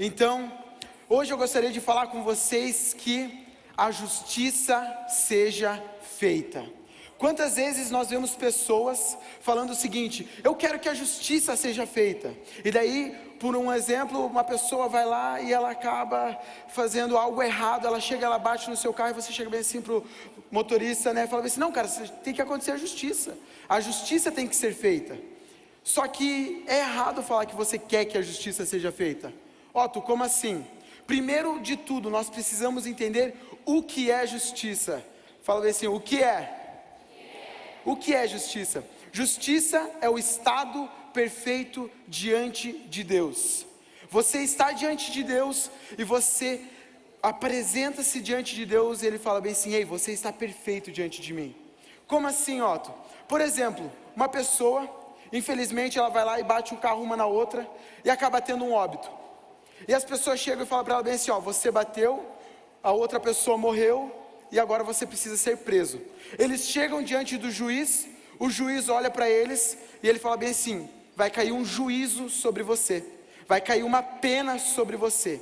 Então, hoje eu gostaria de falar com vocês que a justiça seja feita. Quantas vezes nós vemos pessoas falando o seguinte: eu quero que a justiça seja feita. E daí, por um exemplo, uma pessoa vai lá e ela acaba fazendo algo errado. Ela chega, ela bate no seu carro e você chega bem assim pro motorista, né? Fala assim: não, cara, tem que acontecer a justiça. A justiça tem que ser feita. Só que é errado falar que você quer que a justiça seja feita. Otto, como assim? Primeiro de tudo, nós precisamos entender o que é justiça. Fala bem assim: o que é? O que é justiça? Justiça é o estado perfeito diante de Deus. Você está diante de Deus e você apresenta-se diante de Deus e Ele fala bem assim: ei, você está perfeito diante de mim. Como assim, Otto? Por exemplo, uma pessoa, infelizmente ela vai lá e bate um carro uma na outra e acaba tendo um óbito. E as pessoas chegam e falam para ela bem assim: ó, você bateu, a outra pessoa morreu e agora você precisa ser preso. Eles chegam diante do juiz, o juiz olha para eles e ele fala bem assim: vai cair um juízo sobre você, vai cair uma pena sobre você.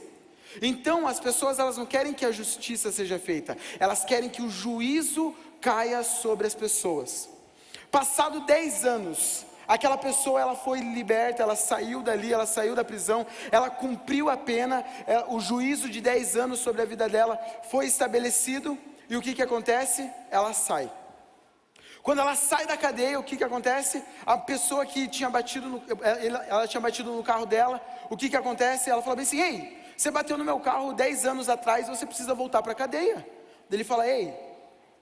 Então as pessoas, elas não querem que a justiça seja feita, elas querem que o juízo caia sobre as pessoas. Passado 10 anos, aquela pessoa, ela foi liberta, ela saiu dali, ela saiu da prisão, ela cumpriu a pena, o juízo de 10 anos sobre a vida dela foi estabelecido. E o que acontece? Ela sai. Quando ela sai da cadeia, o que acontece? A pessoa que tinha batido ela tinha batido no carro dela, o que acontece? Ela fala bem assim: ei, você bateu no meu carro 10 anos atrás, você precisa voltar para a cadeia. Ele fala: ei,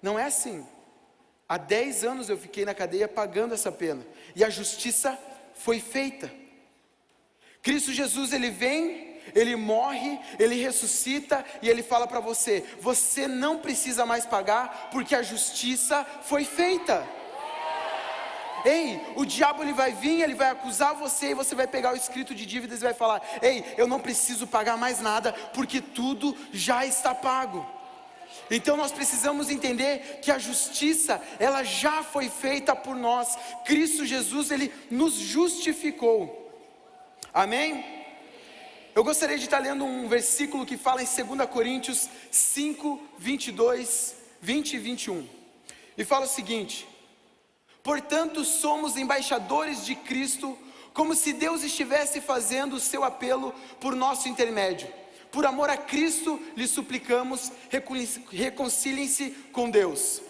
não é assim. Há 10 anos eu fiquei na cadeia pagando essa pena, e a justiça foi feita. Cristo Jesus, Ele vem, Ele morre, Ele ressuscita e Ele fala para você: você não precisa mais pagar, porque a justiça foi feita. Ei, o diabo ele vai vir, ele vai acusar você, e você vai pegar o escrito de dívidas e vai falar: ei, eu não preciso pagar mais nada, porque tudo já está pago. Então nós precisamos entender que a justiça, ela já foi feita por nós. Cristo Jesus, Ele nos justificou. Amém? Eu gostaria de estar lendo um versículo que fala em 2 Coríntios 5, 22, 20 e 21. E fala o seguinte: portanto somos embaixadores de Cristo, como se Deus estivesse fazendo o seu apelo por nosso intermédio. Por amor a Cristo, lhe suplicamos, reconciliem-se com Deus.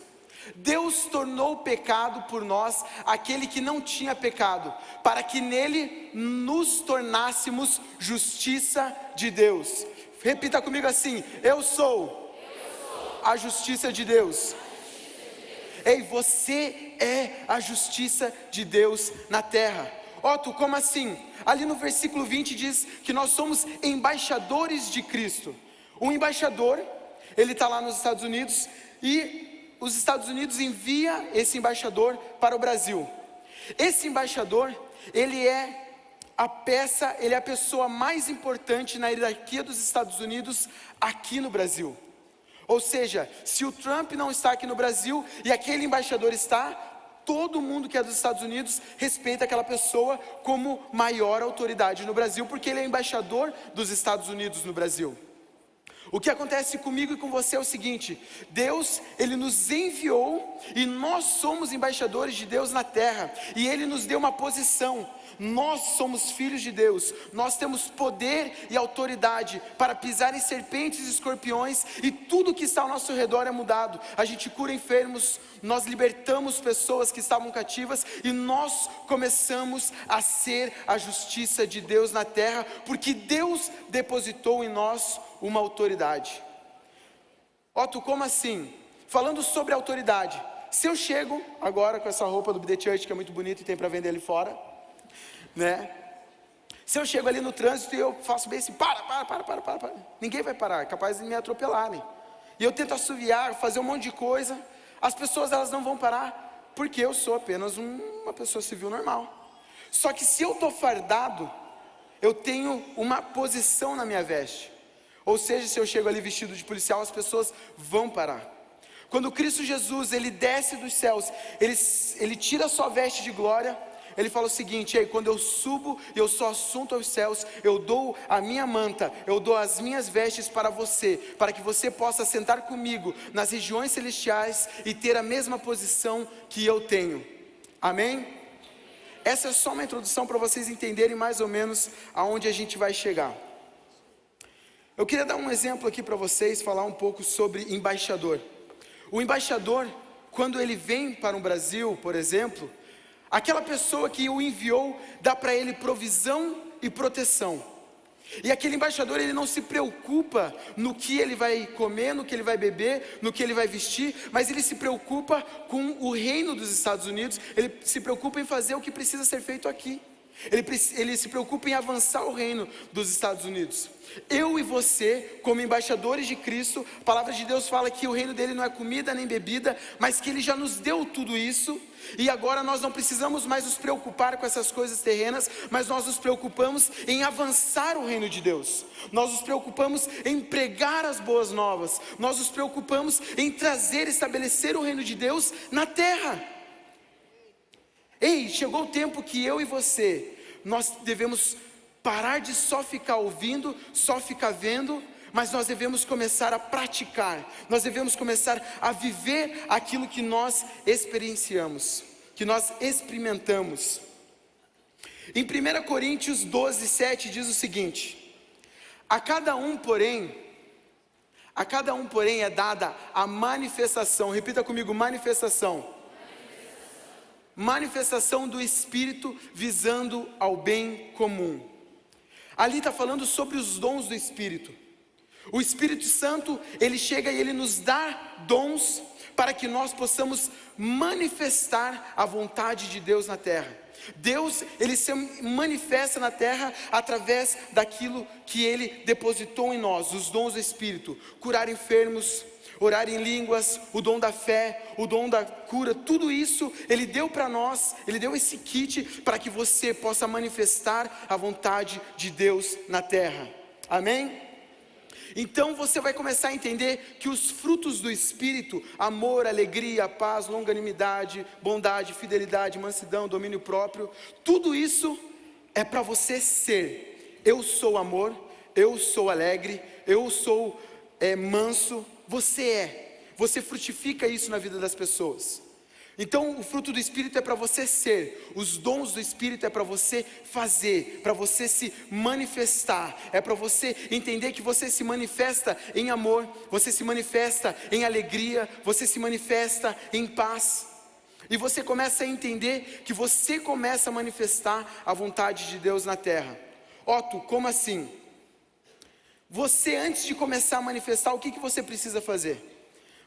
Deus tornou pecado por nós aquele que não tinha pecado, para que nele nos tornássemos justiça de Deus. Repita comigo assim: eu sou a justiça de Deus. Ei, você é a justiça de Deus na terra. Otto, como assim? Ali no versículo 20 diz que nós somos embaixadores de Cristo. Um embaixador, ele está lá nos Estados Unidos, e os Estados Unidos envia esse embaixador para o Brasil. Esse embaixador, ele é a pessoa mais importante na hierarquia dos Estados Unidos aqui no Brasil. Ou seja, se o Trump não está aqui no Brasil e aquele embaixador está, todo mundo que é dos Estados Unidos respeita aquela pessoa como maior autoridade no Brasil, porque ele é embaixador dos Estados Unidos no Brasil. O que acontece comigo e com você é o seguinte: Deus, Ele nos enviou e nós somos embaixadores de Deus na terra, e Ele nos deu uma posição. Nós somos filhos de Deus, nós temos poder e autoridade para pisar em serpentes e escorpiões, e tudo que está ao nosso redor é mudado. A gente cura enfermos, nós libertamos pessoas que estavam cativas, e nós começamos a ser a justiça de Deus na terra, porque Deus depositou em nós uma autoridade. Otto, como assim? Falando sobre autoridade, se eu chego agora com essa roupa do BD Church, que é muito bonita e tem para vender ali fora, né? Se eu chego ali no trânsito e eu faço bem assim: para, ninguém vai parar, é capaz de me atropelarem. E eu tento assoviar, fazer um monte de coisa, as pessoas, elas não vão parar, porque eu sou apenas uma pessoa civil normal. Só que se eu estou fardado, eu tenho uma posição na minha veste. Ou seja, se eu chego ali vestido de policial, as pessoas vão parar. Quando Cristo Jesus, Ele desce dos céus, Ele tira a sua veste de glória, ele fala o seguinte: ei, quando eu subo e eu sou assunto aos céus, eu dou a minha manta, eu dou as minhas vestes para você, para que você possa sentar comigo nas regiões celestiais e ter a mesma posição que eu tenho. Amém? Essa é só uma introdução para vocês entenderem mais ou menos aonde a gente vai chegar. Eu queria dar um exemplo aqui para vocês, falar um pouco sobre embaixador. O embaixador, quando ele vem para o Brasil, por exemplo, aquela pessoa que o enviou dá para ele provisão e proteção. E aquele embaixador, ele não se preocupa no que ele vai comer, no que ele vai beber, no que ele vai vestir, mas ele se preocupa com o reino dos Estados Unidos, ele se preocupa em fazer o que precisa ser feito aqui. Ele se preocupa em avançar o reino dos Estados Unidos. Eu e você, como embaixadores de Cristo, a palavra de Deus fala que o reino dele não é comida nem bebida, mas que ele já nos deu tudo isso, e agora nós não precisamos mais nos preocupar com essas coisas terrenas, mas nós nos preocupamos em avançar o reino de Deus. Nós nos preocupamos em pregar as boas novas, nós nos preocupamos em trazer, estabelecer o reino de Deus na terra. Ei, chegou o tempo que eu e você, nós devemos parar de só ficar ouvindo, só ficar vendo, mas nós devemos começar a praticar, nós devemos começar a viver aquilo que nós experienciamos, que nós experimentamos. Em 1 Coríntios 12, 7 diz o seguinte: a cada um porém é dada a manifestação, repita comigo, manifestação do Espírito visando ao bem comum. Ali está falando sobre os dons do Espírito. O Espírito Santo, ele chega e ele nos dá dons para que nós possamos manifestar a vontade de Deus na terra. Deus, ele se manifesta na terra através daquilo que ele depositou em nós, os dons do Espírito: curar enfermos, orar em línguas, o dom da fé, o dom da cura, tudo isso ele deu para nós, ele deu esse kit para que você possa manifestar a vontade de Deus na terra. Amém? Então você vai começar a entender que os frutos do Espírito, amor, alegria, paz, longanimidade, bondade, fidelidade, mansidão, domínio próprio, tudo isso é para você ser. Eu sou amor, eu sou alegre, eu sou manso. Você frutifica isso na vida das pessoas. Então o fruto do Espírito é para você ser, os dons do Espírito é para você fazer, para você se manifestar, é para você entender que você se manifesta em amor, você se manifesta em alegria, você se manifesta em paz, e você começa a entender que você começa a manifestar a vontade de Deus na terra. Otto, como assim? Você, antes de começar a manifestar, o que você precisa fazer?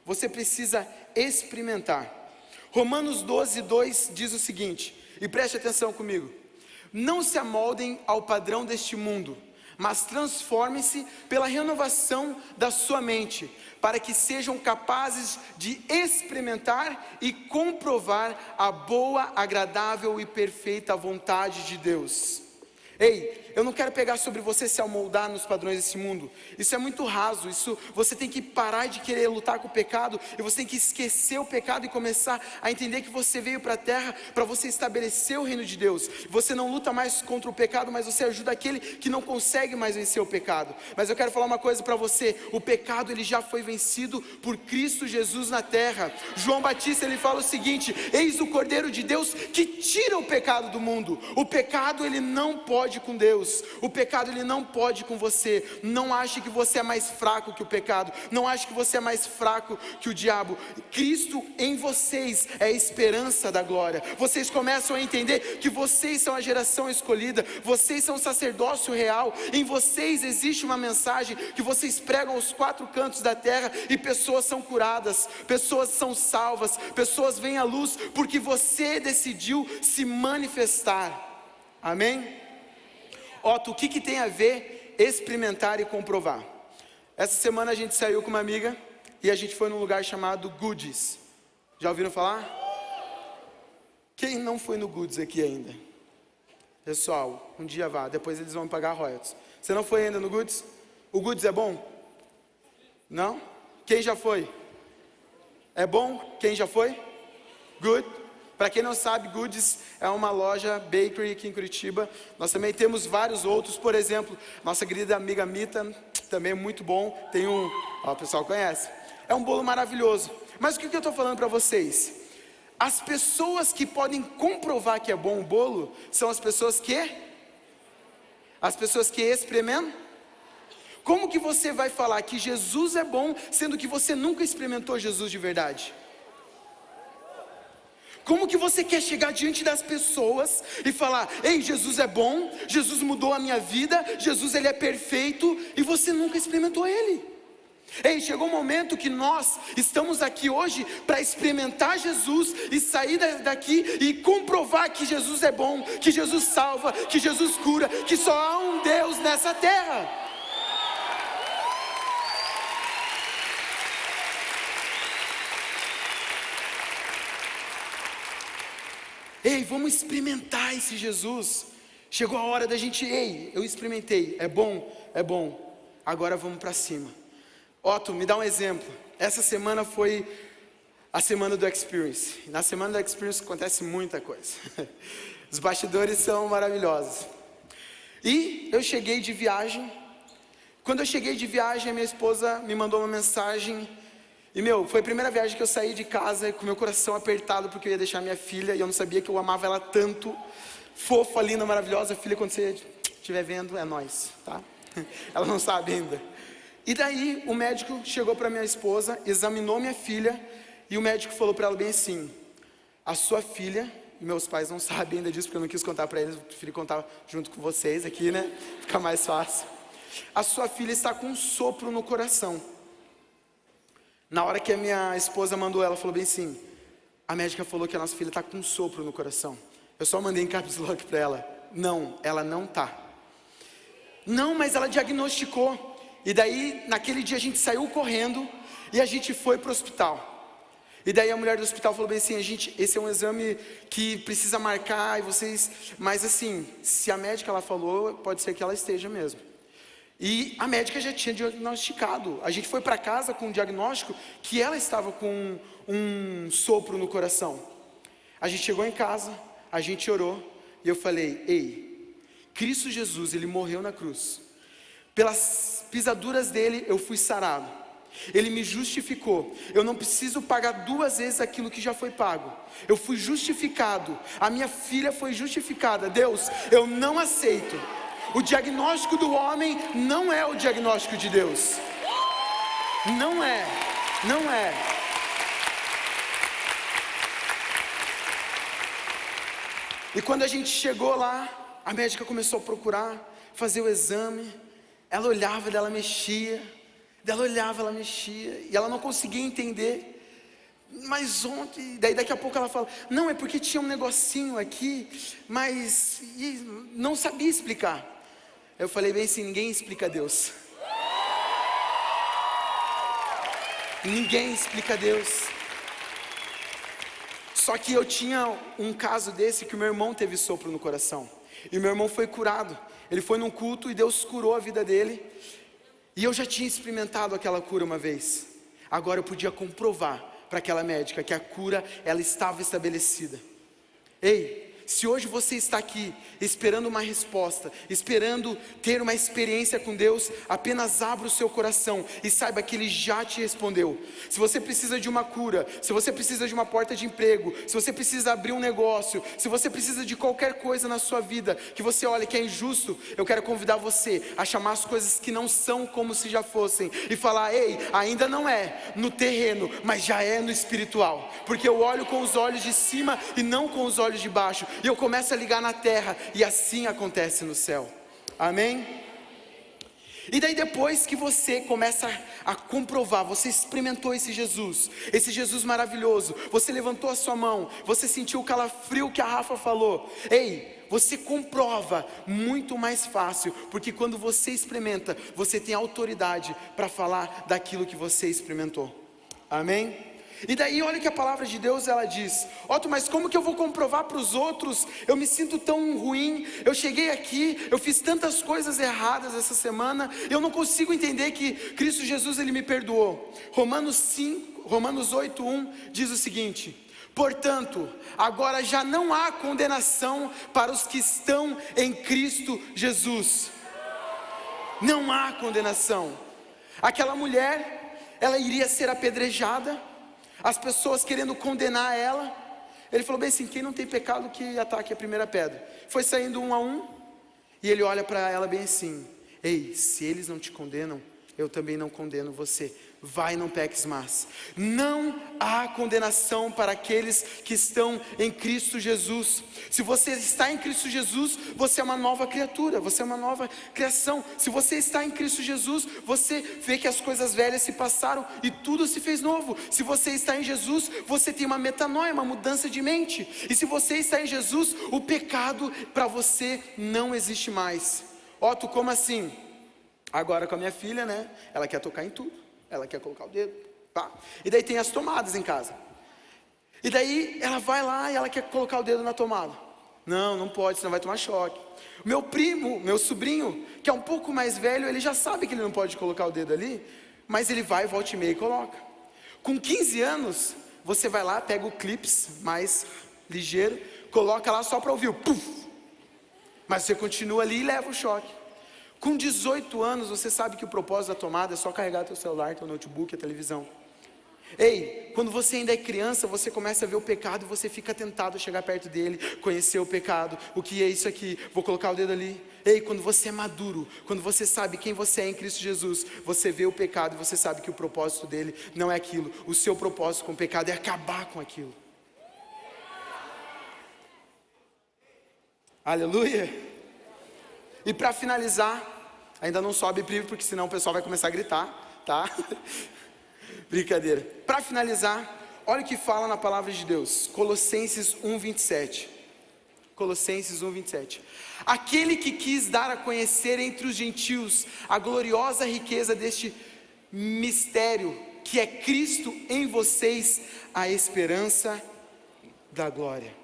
Você precisa experimentar. Romanos 12, 2 diz o seguinte, e preste atenção comigo: não se amoldem ao padrão deste mundo, mas transformem-se pela renovação da sua mente, para que sejam capazes de experimentar e comprovar a boa, agradável e perfeita vontade de Deus. Ei, eu não quero pegar sobre você se amoldar nos padrões desse mundo. Isso é muito raso. Isso, você tem que parar de querer lutar com o pecado, e você tem que esquecer o pecado e começar a entender que você veio para a terra para você estabelecer o reino de Deus. Você não luta mais contra o pecado, mas você ajuda aquele que não consegue mais vencer o pecado. Mas eu quero falar uma coisa para você: o pecado, ele já foi vencido por Cristo Jesus na terra. João Batista, ele fala o seguinte: eis o Cordeiro de Deus que tira o pecado do mundo. O pecado, ele não pode com Deus, o pecado ele não pode com você. Não ache que você é mais fraco que o pecado, não ache que você é mais fraco que o diabo. Cristo em vocês é a esperança da glória. Vocês começam a entender que vocês são a geração escolhida, vocês são o sacerdócio real, em vocês existe uma mensagem que vocês pregam aos quatro cantos da terra, e pessoas são curadas, pessoas são salvas, pessoas vêm à luz, porque você decidiu se manifestar. Amém? Otto, o que tem a ver experimentar e comprovar? Essa semana a gente saiu com uma amiga e a gente foi num lugar chamado Goodies. Já ouviram falar? Quem não foi no Goodies aqui ainda? Pessoal, um dia vá, depois eles vão pagar royalties. Você não foi ainda no Goodies? O Goodies é bom? Não? Quem já foi? É bom? Quem já foi? Good? Para quem não sabe, Goodies é uma loja bakery aqui em Curitiba. Nós também temos vários outros, por exemplo, nossa querida amiga Mita, também é muito bom. Tem o pessoal conhece. É um bolo maravilhoso. Mas o que eu estou falando para vocês? As pessoas que podem comprovar que é bom o bolo são as pessoas que experimentam. Como que você vai falar que Jesus é bom, sendo que você nunca experimentou Jesus de verdade? Como que você quer chegar diante das pessoas e falar: ei, Jesus é bom, Jesus mudou a minha vida, Jesus ele é perfeito, e você nunca experimentou Ele? Ei, chegou um momento que nós estamos aqui hoje para experimentar Jesus e sair daqui e comprovar que Jesus é bom, que Jesus salva, que Jesus cura, que só há um Deus nessa terra. Ei, vamos experimentar esse Jesus. Chegou a hora da gente, eu experimentei, é bom, agora vamos para cima. Otto, me dá um exemplo. Essa semana foi a semana do Experience. Na semana do Experience acontece muita coisa. Os bastidores são maravilhosos. E eu cheguei de viagem. Quando eu cheguei de viagem, a minha esposa me mandou uma mensagem. E foi a primeira viagem que eu saí de casa com meu coração apertado, porque eu ia deixar minha filha, e eu não sabia que eu amava ela tanto. Fofa, linda, maravilhosa. Filha, quando você estiver vendo, é nós, tá? Ela não sabe ainda. E daí o médico chegou para minha esposa, examinou minha filha, e o médico falou para ela bem assim: a sua filha, e meus pais não sabem ainda disso, porque eu não quis contar para eles, eu preferi contar junto com vocês aqui, né? Fica mais fácil. A sua filha está com um sopro no coração. Na hora que a minha esposa mandou, ela falou bem assim: a médica falou que a nossa filha está com um sopro no coração. Eu só mandei em caps lock para ela: não, ela não está. Não, mas ela diagnosticou. E daí, naquele dia a gente saiu correndo e a gente foi para o hospital. E daí a mulher do hospital falou bem assim: esse é um exame que precisa marcar, e vocês... Mas assim, se a médica ela falou, pode ser que ela esteja mesmo. E a médica já tinha diagnosticado. A gente foi para casa com um diagnóstico que ela estava com um sopro no coração. A gente chegou em casa, a gente orou, e eu falei: ei, Cristo Jesus, Ele morreu na cruz. Pelas pisaduras dele eu fui sarado. Ele me justificou. Eu não preciso pagar 2 vezes aquilo que já foi pago. Eu fui justificado. A minha filha foi justificada. Deus, eu não aceito. O diagnóstico do homem não é o diagnóstico de Deus. Não é. E quando a gente chegou lá, a médica começou a procurar, fazer o exame. Ela olhava, ela mexia, e ela não conseguia entender. Mas ontem, daí daqui a pouco ela fala: não, é porque tinha um negocinho aqui, mas não sabia explicar. Eu falei bem assim: ninguém explica Deus. Ninguém explica Deus. Só que eu tinha um caso desse, que o meu irmão teve sopro no coração, e o meu irmão foi curado. Ele foi num culto e Deus curou a vida dele. E eu já tinha experimentado aquela cura uma vez. Agora eu podia comprovar para aquela médica que a cura, ela estava estabelecida. Ei, se hoje você está aqui esperando uma resposta, esperando ter uma experiência com Deus, apenas abra o seu coração e saiba que Ele já te respondeu. Se você precisa de uma cura, se você precisa de uma porta de emprego, se você precisa abrir um negócio, se você precisa de qualquer coisa na sua vida, que você olha que é injusto, eu quero convidar você a chamar as coisas que não são como se já fossem, e falar: ei, ainda não é no terreno, mas já é no espiritual, porque eu olho com os olhos de cima e não com os olhos de baixo, e eu começo a ligar na terra, e assim acontece no céu. Amém? E daí depois que você começa a comprovar, você experimentou esse Jesus maravilhoso, você levantou a sua mão, você sentiu o calafrio que a Rafa falou, ei, você comprova muito mais fácil, porque quando você experimenta, você tem autoridade para falar daquilo que você experimentou. Amém? E daí olha que a palavra de Deus, ela diz: Otto, mas como que eu vou comprovar para os outros? Eu me sinto tão ruim, eu cheguei aqui, eu fiz tantas coisas erradas essa semana, eu não consigo entender que Cristo Jesus, Ele me perdoou. Romanos 8:1 diz o seguinte: Portanto, agora já não há condenação para os que estão em Cristo Jesus. Não há condenação. Aquela mulher, ela iria ser apedrejada, as pessoas querendo condenar ela. Ele falou bem assim: quem não tem pecado que ataque a primeira pedra. Foi saindo um a um, e ele olha para ela bem assim: ei, se eles não te condenam, eu também não condeno você. Vai, não peques mais. Não há condenação para aqueles que estão em Cristo Jesus. Se você está em Cristo Jesus, você é uma nova criatura, você é uma nova criação. Se você está em Cristo Jesus, você vê que as coisas velhas se passaram e tudo se fez novo. Se você está em Jesus, você tem uma metanoia, uma mudança de mente. E se você está em Jesus, o pecado para você não existe mais. Otto, como assim? Agora com a minha filha, né? Ela quer tocar em tudo. Ela quer colocar o dedo, tá? E daí tem as tomadas em casa. E daí ela vai lá e ela quer colocar o dedo na tomada. Não, não pode, senão vai tomar choque. Meu primo, meu sobrinho, que é um pouco mais velho, ele já sabe que ele não pode colocar o dedo ali, mas ele vai, volta e meia e coloca. Com 15 anos, você vai lá, pega o clips mais ligeiro, coloca lá só para ouvir o puf. Mas você continua ali e leva o choque. Com 18 anos, você sabe que o propósito da tomada é só carregar teu celular, teu notebook, a televisão. Ei, quando você ainda é criança, você começa a ver o pecado e você fica tentado a chegar perto dele, conhecer o pecado, o que é isso aqui, vou colocar o dedo ali. Ei, quando você é maduro, quando você sabe quem você é em Cristo Jesus, você vê o pecado e você sabe que o propósito dele não é aquilo. O seu propósito com o pecado é acabar com aquilo. Aleluia! E para finalizar, ainda não sobe Pri, porque senão o pessoal vai começar a gritar, tá? Brincadeira. Para finalizar, olha o que fala na palavra de Deus, Colossenses 1:27. Colossenses 1:27. Aquele que quis dar a conhecer entre os gentios a gloriosa riqueza deste mistério, que é Cristo em vocês, a esperança da glória.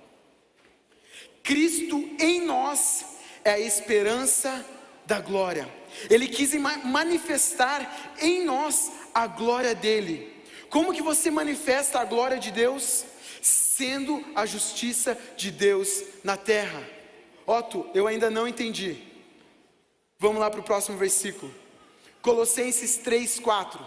Cristo em nós é a esperança da glória. Ele quis manifestar em nós a glória dele. Como que você manifesta a glória de Deus? Sendo a justiça de Deus na terra. Otto, eu ainda não entendi. Vamos lá para o próximo versículo. Colossenses 3:4.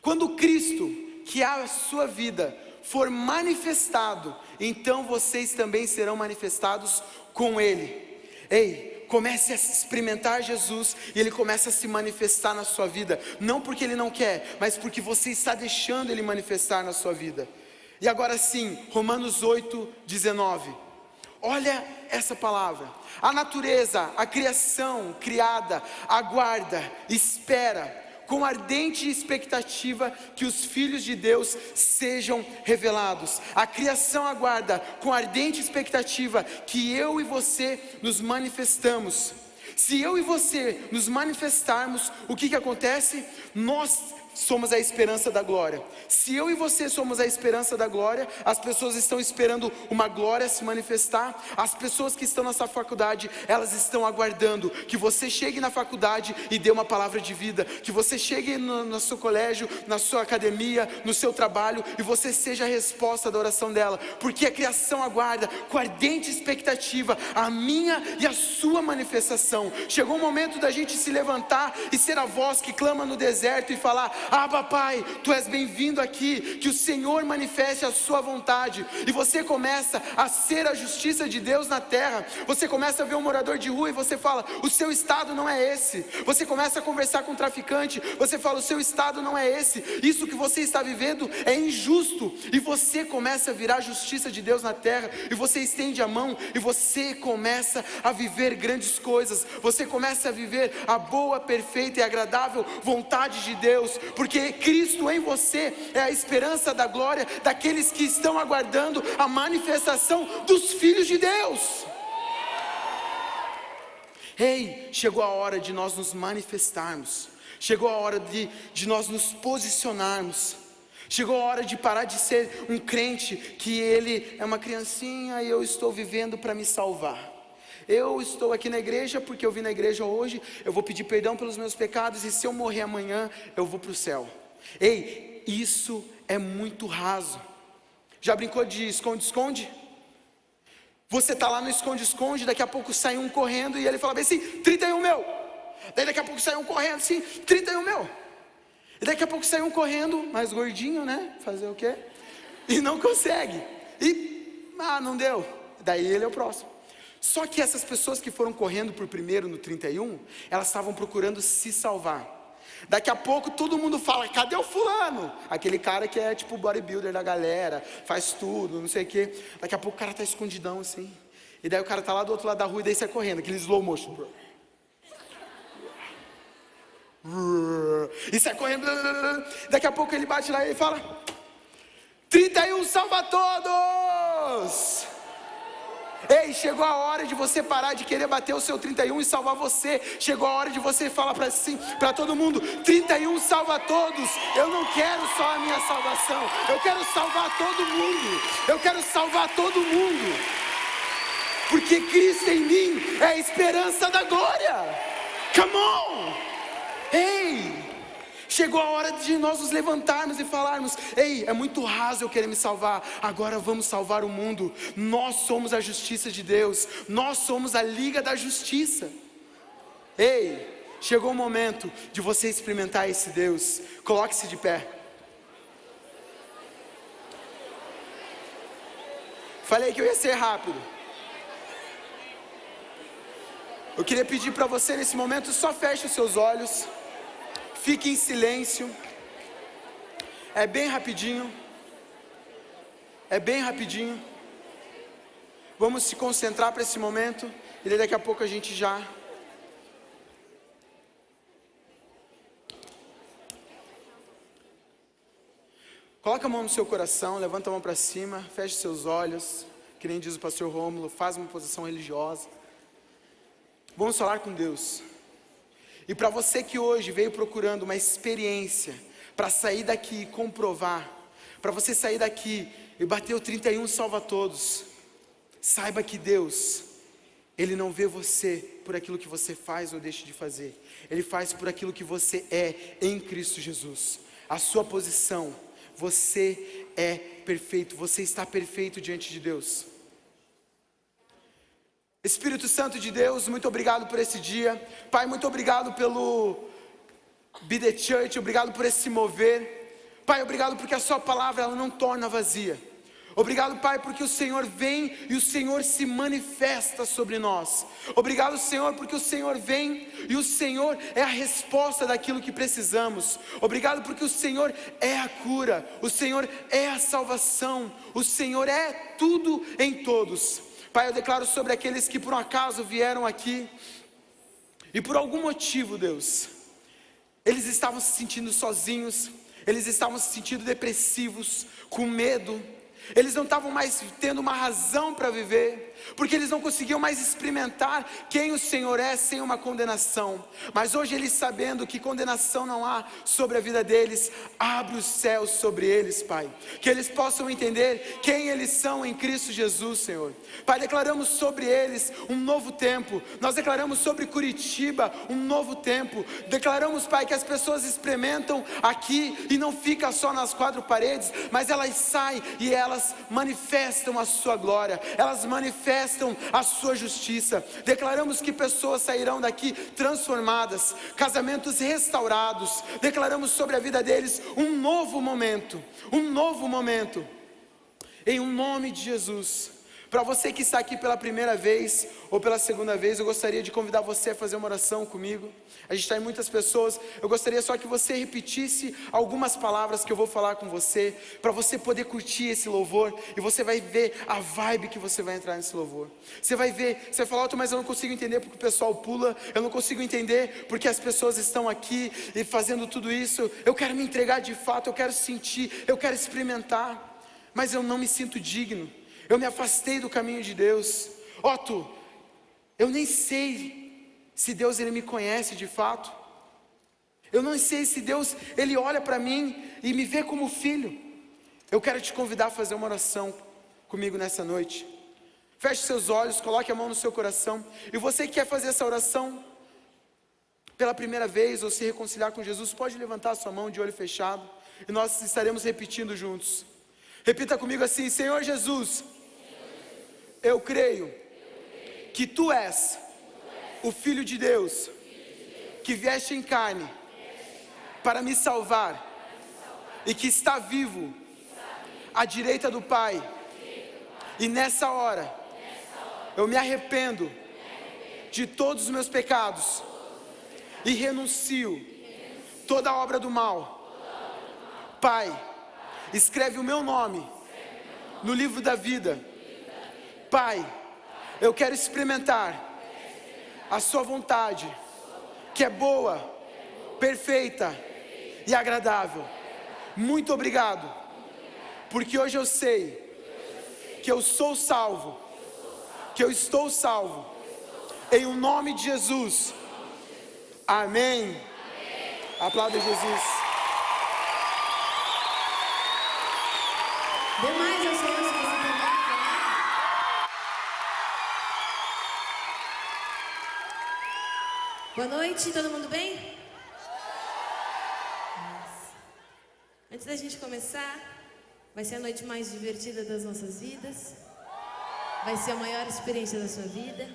Quando Cristo, que é a sua vida, for manifestado, então vocês também serão manifestados com Ele. Ei, comece a experimentar Jesus e Ele começa a se manifestar na sua vida. Não porque Ele não quer, mas porque você está deixando Ele manifestar na sua vida. E agora sim, Romanos 8:19. Olha essa palavra. A natureza, a criação criada, aguarda, espera com ardente expectativa que os filhos de Deus sejam revelados. A criação aguarda com ardente expectativa que eu e você nos manifestamos. Se eu e você nos manifestarmos, o que acontece? Nós somos a esperança da glória. Se eu e você somos a esperança da glória, as pessoas estão esperando uma glória se manifestar. As pessoas que estão nessa faculdade, elas estão aguardando que você chegue na faculdade e dê uma palavra de vida, que você chegue no seu colégio, na sua academia, no seu trabalho, e você seja a resposta da oração dela, porque a criação aguarda com ardente expectativa a minha e a sua manifestação. Chegou o momento da gente se levantar e ser a voz que clama no deserto e falar: Abba, Pai, Tu és bem-vindo aqui, que o Senhor manifeste a sua vontade. E você começa a ser a justiça de Deus na terra. Você começa a ver um morador de rua e você fala: o seu estado não é esse. Você começa a conversar com um traficante, você fala: o seu estado não é esse. Isso que você está vivendo é injusto. E você começa a virar a justiça de Deus na terra, e você estende a mão, e você começa a viver grandes coisas. Você começa a viver a boa, perfeita e agradável vontade de Deus, porque Cristo em você é a esperança da glória daqueles que estão aguardando a manifestação dos filhos de Deus. Ei, chegou a hora de nós nos manifestarmos. Chegou a hora de nós nos posicionarmos. Chegou a hora de parar de ser um crente que ele é uma criancinha e eu estou vivendo para me salvar. Eu estou aqui na igreja porque eu vim na igreja hoje, eu vou pedir perdão pelos meus pecados, e se eu morrer amanhã, eu vou para o céu. Ei, isso é muito raso. Já brincou de esconde-esconde? Você está lá no esconde-esconde, daqui a pouco sai um correndo e ele fala bem assim, 31 meu. Daí daqui a pouco sai um correndo assim, 31 meu. E daqui a pouco sai um correndo, mais gordinho, né? Fazer o quê? E não consegue. E, não deu. Daí ele é o próximo. Só que essas pessoas que foram correndo por primeiro no 31, elas estavam procurando se salvar. Daqui a pouco todo mundo fala, cadê o fulano? Aquele cara que é tipo o bodybuilder da galera, faz tudo, não sei o quê. Daqui a pouco o cara tá escondidão assim. E daí o cara tá lá do outro lado da rua e daí sai correndo, aquele slow motion. E sai correndo. Daqui a pouco ele bate lá e ele fala, 31 salva todos! Ei, chegou a hora de você parar de querer bater o seu 31 e salvar você. Chegou a hora de você falar para todo mundo, 31 salva todos. Eu não quero só a minha salvação, eu quero salvar todo mundo. Eu quero salvar todo mundo. Porque Cristo em mim é a esperança da glória. Come on! Ei! Chegou a hora de nós nos levantarmos e falarmos, ei, é muito raso eu querer me salvar, agora vamos salvar o mundo. Nós somos a justiça de Deus, nós somos a Liga da Justiça. Ei, chegou o momento de você experimentar esse Deus. Coloque-se de pé. Falei que eu ia ser rápido. Eu queria pedir para você nesse momento, só feche os seus olhos. Fique em silêncio. É bem rapidinho. É bem rapidinho. Vamos se concentrar para esse momento. E daqui a pouco a gente já... Coloca a mão no seu coração, levanta a mão para cima, feche seus olhos. Que nem diz o pastor Rômulo, faz uma posição religiosa. Vamos falar com Deus. E para você que hoje veio procurando uma experiência para sair daqui e comprovar, para você sair daqui e bater o 31 salva todos, saiba que Deus, Ele não vê você por aquilo que você faz ou deixa de fazer, Ele faz por aquilo que você é em Cristo Jesus. A sua posição, você é perfeito, você está perfeito diante de Deus. Espírito Santo de Deus, muito obrigado por esse dia. Pai, muito obrigado pelo Be The Church, obrigado por esse mover. Pai, obrigado porque a sua palavra ela não torna vazia. Obrigado, Pai, porque o Senhor vem e o Senhor se manifesta sobre nós. Obrigado, Senhor, porque o Senhor vem e o Senhor é a resposta daquilo que precisamos. Obrigado porque o Senhor é a cura, o Senhor é a salvação, o Senhor é tudo em todos. Pai, eu declaro sobre aqueles que por um acaso vieram aqui e por algum motivo, Deus, eles estavam se sentindo sozinhos, eles estavam se sentindo depressivos, com medo. Eles não estavam mais tendo uma razão para viver, porque eles não conseguiam mais experimentar quem o Senhor é sem uma condenação. Mas hoje eles, sabendo que condenação não há sobre a vida deles, abre os céus sobre eles, Pai, que eles possam entender quem eles são em Cristo Jesus, Senhor. Pai, declaramos sobre eles um novo tempo. Nós declaramos sobre Curitiba um novo tempo. Declaramos, Pai, que as pessoas experimentam aqui e não fica só nas quatro paredes, mas elas saem e elas manifestam a sua glória, elas manifestam a sua justiça. Declaramos que pessoas sairão daqui transformadas, casamentos restaurados. Declaramos sobre a vida deles um novo momento, em um nome de Jesus. Para você que está aqui pela primeira vez ou pela segunda vez, eu gostaria de convidar você a fazer uma oração comigo. A gente está em muitas pessoas, eu gostaria só que você repetisse algumas palavras que eu vou falar com você, para você poder curtir esse louvor, e você vai ver a vibe que você vai entrar nesse louvor. Você vai ver, você vai falar, mas eu não consigo entender porque o pessoal pula, eu não consigo entender porque as pessoas estão aqui e fazendo tudo isso. Eu quero me entregar de fato, eu quero sentir, eu quero experimentar, mas eu não me sinto digno. Eu me afastei do caminho de Deus. Otto, eu nem sei se Deus ele me conhece de fato. Eu não sei se Deus ele olha para mim e me vê como filho. Eu quero te convidar a fazer uma oração comigo nessa noite. Feche seus olhos, coloque a mão no seu coração. E você que quer fazer essa oração pela primeira vez ou se reconciliar com Jesus, pode levantar a sua mão de olho fechado e nós estaremos repetindo juntos. Repita comigo assim: Senhor Jesus, eu creio que Tu és o Filho de Deus, que vieste em carne para me salvar e que está vivo à direita do Pai. E nessa hora eu me arrependo de todos os meus pecados e renuncio toda a obra do mal. Pai, escreve o meu nome no livro da vida. Pai, eu quero experimentar a Sua vontade, que é boa, perfeita e agradável. Muito obrigado, porque hoje eu sei que eu sou salvo, que eu estou salvo, em o nome de Jesus. Amém. Aplauda Jesus. Dê mais ao Senhor se você tem mais. Boa noite, todo mundo bem? Antes da gente começar, vai ser a noite mais divertida das nossas vidas. Vai ser a maior experiência da sua vida.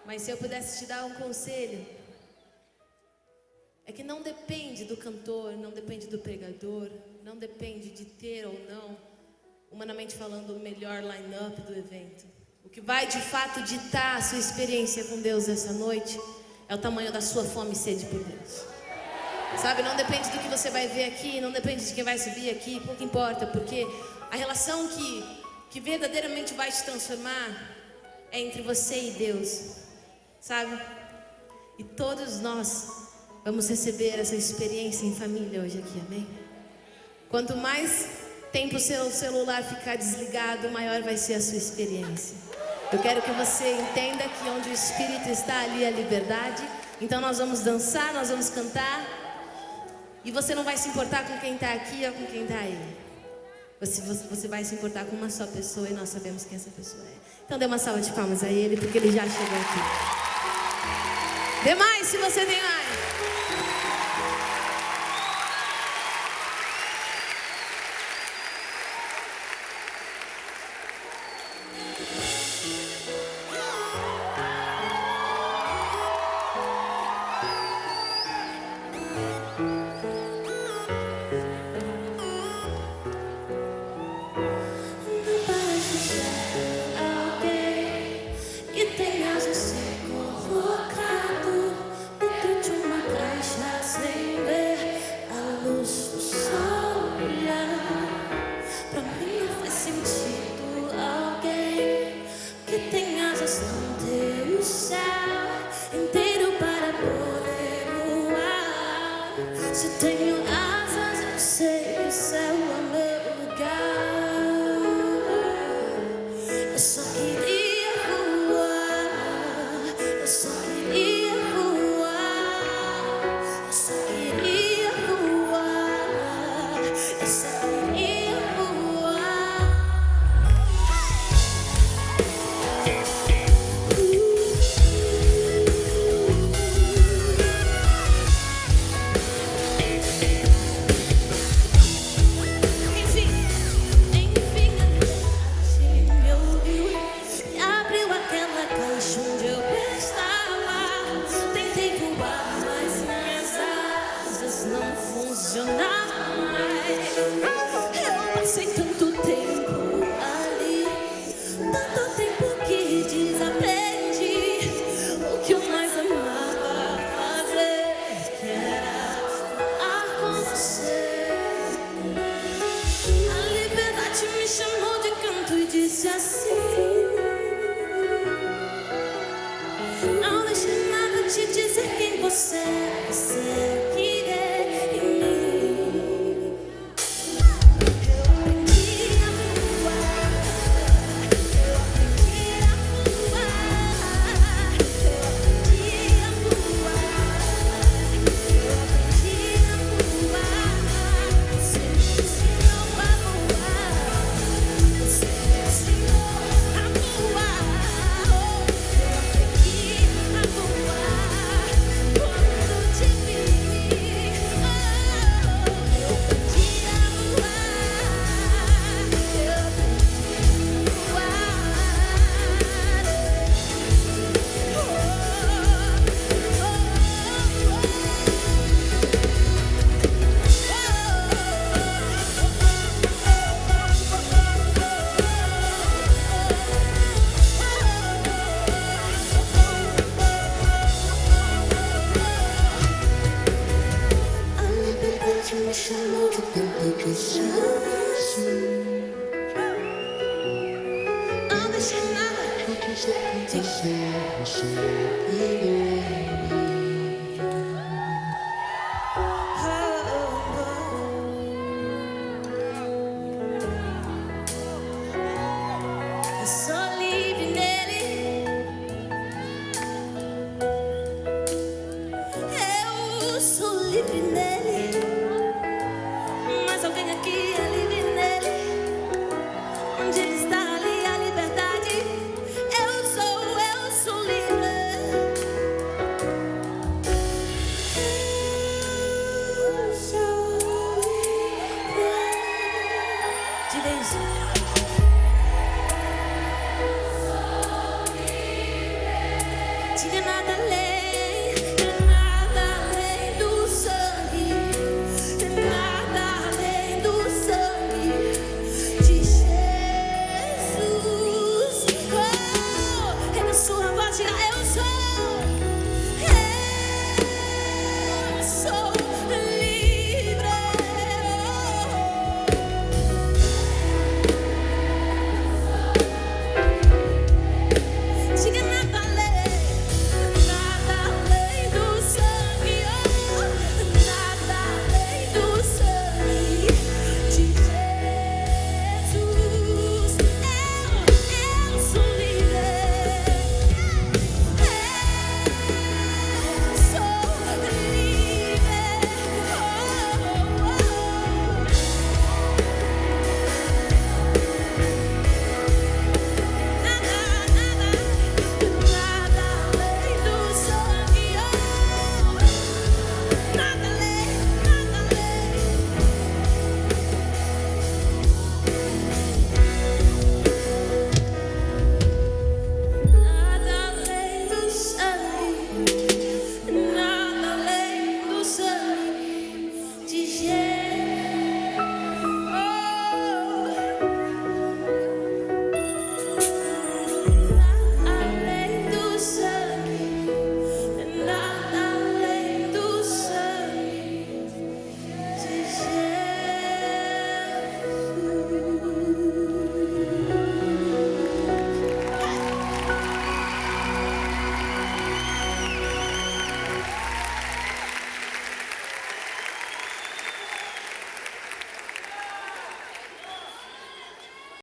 Mas se eu pudesse te dar um conselho, é que não depende do cantor, não depende do pregador, não depende de ter ou não, humanamente falando, o melhor line-up do evento. O que vai de fato ditar a sua experiência com Deus essa noite é o tamanho da sua fome e sede por Deus. Sabe, não depende do que você vai ver aqui, não depende de quem vai subir aqui, pouco importa, porque a relação que verdadeiramente vai te transformar é entre você e Deus, sabe? E todos nós vamos receber essa experiência em família hoje aqui, amém? Quanto mais tempo o seu celular ficar desligado, maior vai ser a sua experiência. Eu quero que você entenda que onde o Espírito está, ali é a liberdade. Então nós vamos dançar, nós vamos cantar. E você não vai se importar com quem está aqui ou com quem está aí. Você vai se importar com uma só pessoa e nós sabemos quem essa pessoa é. Então dê uma salva de palmas a Ele, porque Ele já chegou aqui. Dê mais se você tem mais. Quando te vi Eu sou livre nele. Eu sou livre nele. Mas alguém aqui é livre nele. Onde ele está, ali a liberdade. Eu sou livre. Eu sou livre. Diga isso.